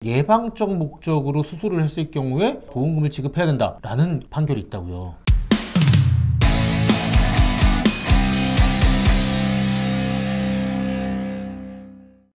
예방적 목적으로 수술을 했을 경우에 보험금을 지급해야 된다라는 판결이 있다고요.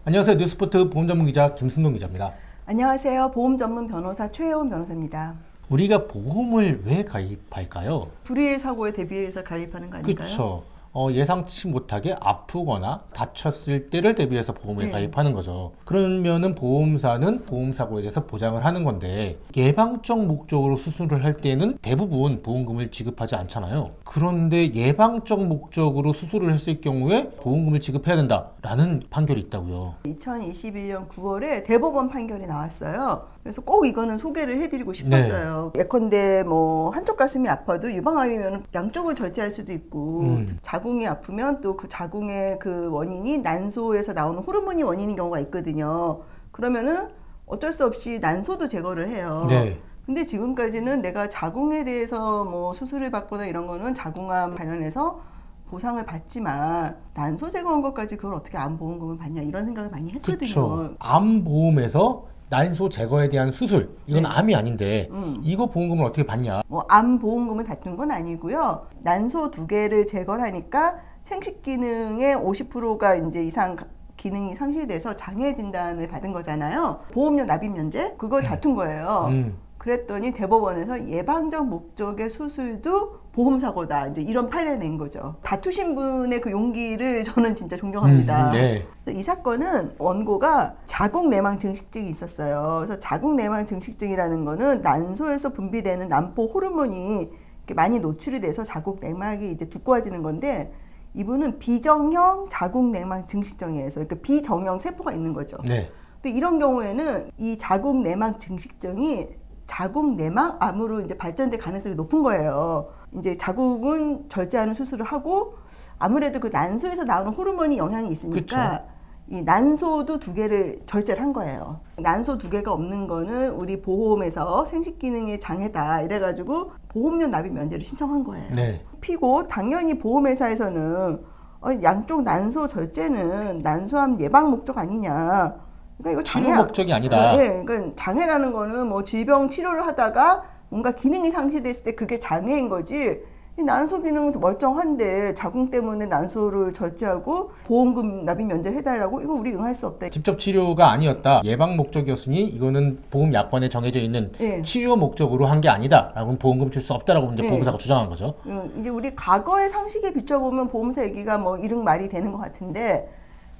안녕하세요. 뉴스포트 보험 전문 기자 김승동 기자입니다. 안녕하세요. 보험 전문 변호사 최혜원 변호사입니다. 우리가 보험을 왜 가입할까요? 불의의 사고에 대비해서 가입하는 거 아닐까요? 그렇죠. 예상치 못하게 아프거나 다쳤을 때를 대비해서 보험을 가입하는 거죠. 그러면은 보험사는 보험사고에 대해서 보장을 하는 건데, 예방적 목적으로 수술을 할 때는 대부분 보험금을 지급하지 않잖아요. 그런데 예방적 목적으로 수술을 했을 경우에 보험금을 지급해야 된다라는 판결이 있다고요. 2021년 9월에 대법원 판결이 나왔어요. 그래서 꼭 이거는 소개를 해드리고 싶었어요. 예컨대 뭐 한쪽 가슴이 아파도 유방암이면 양쪽을 절제할 수도 있고, 자궁이 아프면 또 그 자궁의 그 원인이 난소에서 나오는 호르몬이 원인인 경우가 있거든요. 그러면은 어쩔 수 없이 난소도 제거를 해요. 네. 근데 지금까지는 내가 자궁에 대해서 뭐 수술을 받거나 이런 거는 자궁암 관련해서 보상을 받지만 난소 제거한 것까지 그걸 어떻게 암보험금을 받냐 이런 생각을 많이 했거든요. 그렇죠. 암보험에서 난소 제거에 대한 수술, 이건 암이 아닌데 이거 보험금을 어떻게 받냐? 뭐 암 보험금을 다툰 건 아니고요. 난소 2개를 제거하니까 생식 기능의 50%가 이제 이상 기능이 상실돼서 장애 진단을 받은 거잖아요. 보험료 납입 면제 그걸 다툰 거예요. 그랬더니 대법원에서 예방적 목적의 수술도 보험사고다. 이제 이런 판례를 낸 거죠. 다투신 분의 그 용기를 저는 진짜 존경합니다. 네. 그래서 이 사건은 원고가 자궁 내망 증식증이 있었어요. 그래서 자궁 내망 증식증이라는 거는 난소에서 분비되는 난포 호르몬이 이렇게 많이 노출이 돼서 자궁 내막이 이제 두꺼워지는 건데, 이분은 비정형 자궁 내망 증식증이에요. 그러니까 비정형 세포가 있는 거죠. 네. 근데 이런 경우에는 이 자궁 내망 증식증이 자궁 내막암으로 이제 발전될 가능성이 높은 거예요. 이제 자궁은 절제하는 수술을 하고 아무래도 그 난소에서 나오는 호르몬이 영향이 있으니까 그쵸. 이 난소도 2개를 절제를 한 거예요. 난소 2개가 없는 거는 우리 보험에서 생식 기능의 장애다 이래가지고 보험료 납입 면제를 신청한 거예요. 네. 피고 당연히 보험회사에서는 양쪽 난소 절제는 난소암 예방 목적 아니냐. 그러니까 이거 치료 목적이 아니다. 네, 그러니까 장애라는 거는 뭐 질병 치료를 하다가 뭔가 기능이 상실됐을 때 그게 장애인 거지. 이 난소 기능은 멀쩡한데 자궁 때문에 난소를 절제하고 보험금 납입 면제를 해달라고, 이거 우리 응할 수 없다. 직접 치료가 아니었다. 예방 목적이었으니 이거는 보험 약관에 정해져 있는 치료 목적으로 한 게 아니다. 라고 보험금 줄 수 없다라고 이제 보험사가 주장한 거죠. 이제 우리 과거의 상식에 비춰보면 보험사 얘기가 뭐 이런 말이 되는 것 같은데,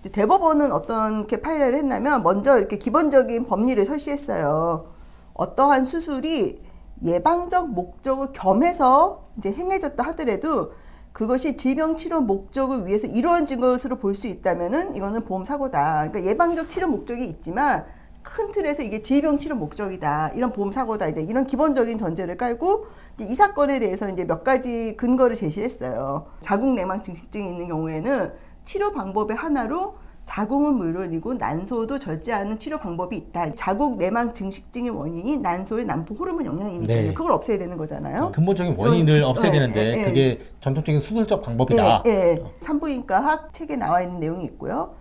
이제 대법원은 어떤 이렇게 판례를 했냐면 먼저 이렇게 기본적인 법리를 설치했어요. 어떠한 수술이 예방적 목적을 겸해서 이제 행해졌다 하더라도 그것이 질병 치료 목적을 위해서 이루어진 것으로 볼 수 있다면은 이거는 보험 사고다. 그러니까 예방적 치료 목적이 있지만 큰 틀에서 이게 질병 치료 목적이다. 이런 보험 사고다. 이제 이런 기본적인 전제를 깔고 이제 이 사건에 대해서 이제 몇 가지 근거를 제시했어요. 자궁 내망 증식증이 있는 경우에는 치료 방법의 하나로 자궁은 물론이고 난소도 절제하는 치료 방법이 있다. 자궁 내망 증식증의 원인이 난소의 난포 호르몬 영향이니까요. 그걸 없애야 되는 거잖아요. 근본적인 원인을 없애야 되는데 그게 전통적인 수술적 방법이다. 산부인과학 책에 나와 있는 내용이 있고요.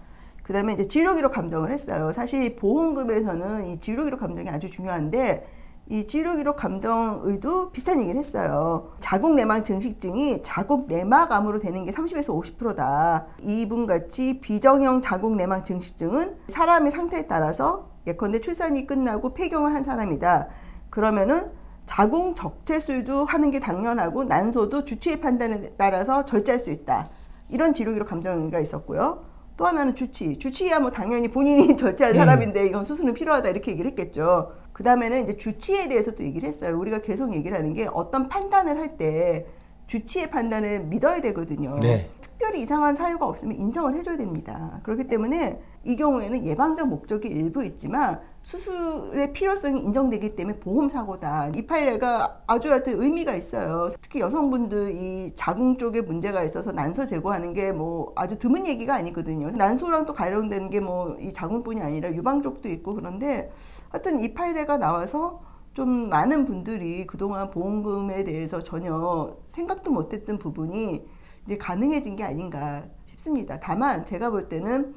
그 다음에 이제 진료기록 감정을 했어요. 사실 보험금에서는 이 진료기록 감정이 아주 중요한데, 이 진료기록 감정의도 비슷한 얘기를 했어요. 자궁 내망 증식증이 자궁 내막암으로 되는 게 30에서 50%다. 이분같이 비정형 자궁 내망 증식증은 사람의 상태에 따라서 예컨대 출산이 끝나고 폐경을 한 사람이다. 그러면은 자궁 적재술도 하는 게 당연하고 난소도 주치의 판단에 따라서 절제할 수 있다. 이런 진료기록 감정의가 있었고요. 또 하나는 주치의야 뭐 당연히 본인이 절제할 사람인데 이건 수술은 필요하다 이렇게 얘기를 했겠죠. 그 다음에는 이제 주치의에 대해서 또 얘기를 했어요. 우리가 계속 얘기를 하는 게 어떤 판단을 할 때 주치의 판단을 믿어야 되거든요. 특별히 이상한 사유가 없으면 인정을 해줘야 됩니다. 그렇기 때문에 이 경우에는 예방적 목적이 일부 있지만 수술의 필요성이 인정되기 때문에 보험사고다. 이 판례가 아주 하여튼 의미가 있어요. 특히 여성분들 이 자궁 쪽에 문제가 있어서 난소 제거하는 게 뭐 아주 드문 얘기가 아니거든요. 난소랑 또 관련되는 게 뭐 이 자궁뿐이 아니라 유방 쪽도 있고, 그런데 하여튼 이 판례가 나와서 좀 많은 분들이 그동안 보험금에 대해서 전혀 생각도 못했던 부분이 이제 가능해진 게 아닌가 싶습니다. 다만 제가 볼 때는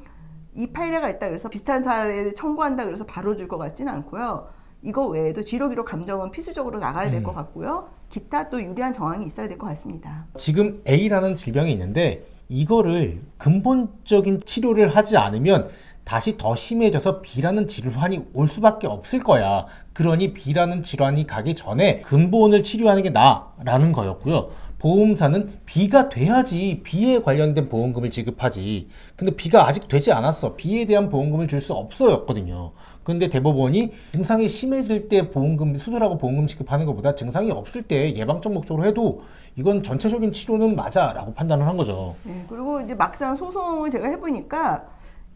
이 파일레가 있다 그래서 비슷한 사례를 청구한다 그래서 바로 줄 것 같지는 않고요. 이거 외에도 지록이록 감정은 필수적으로 나가야 될 것 같고요. 기타 또 유리한 정황이 있어야 될 것 같습니다. 지금 A라는 질병이 있는데 이거를 근본적인 치료를 하지 않으면 다시 더 심해져서 B라는 질환이 올 수밖에 없을 거야. 그러니 B라는 질환이 가기 전에 근본을 치료하는 게 나아라는 거였고요. 보험사는 B가 돼야지 B에 관련된 보험금을 지급하지. 근데 B가 아직 되지 않았어. B에 대한 보험금을 줄 수 없어였거든요. 근데 대법원이 증상이 심해질 때 보험금, 수술하고 보험금 지급하는 것보다 증상이 없을 때 예방적 목적으로 해도 이건 전체적인 치료는 맞아라고 판단을 한 거죠. 네, 그리고 이제 막상 소송을 제가 해보니까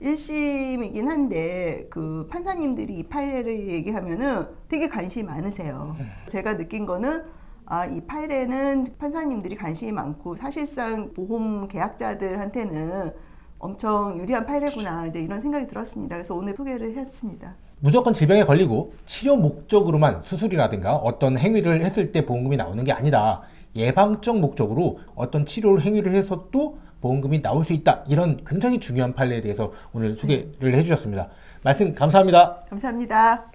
1심이긴 한데 그 판사님들이 이 파일레를 얘기하면은 되게 관심이 많으세요. 제가 느낀 거는 이 파일레는 판사님들이 관심이 많고 사실상 보험 계약자들한테는 엄청 유리한 파일레구나 이제 이런 생각이 들었습니다. 그래서 오늘 소개를 했습니다. 무조건 질병에 걸리고 치료 목적으로만 수술이라든가 어떤 행위를 했을 때 보험금이 나오는 게 아니다. 예방적 목적으로 어떤 치료를 행위를 해서 또 보험금이 나올 수 있다. 이런 굉장히 중요한 판례에 대해서 오늘 소개를 해주셨습니다. 말씀 감사합니다. 감사합니다.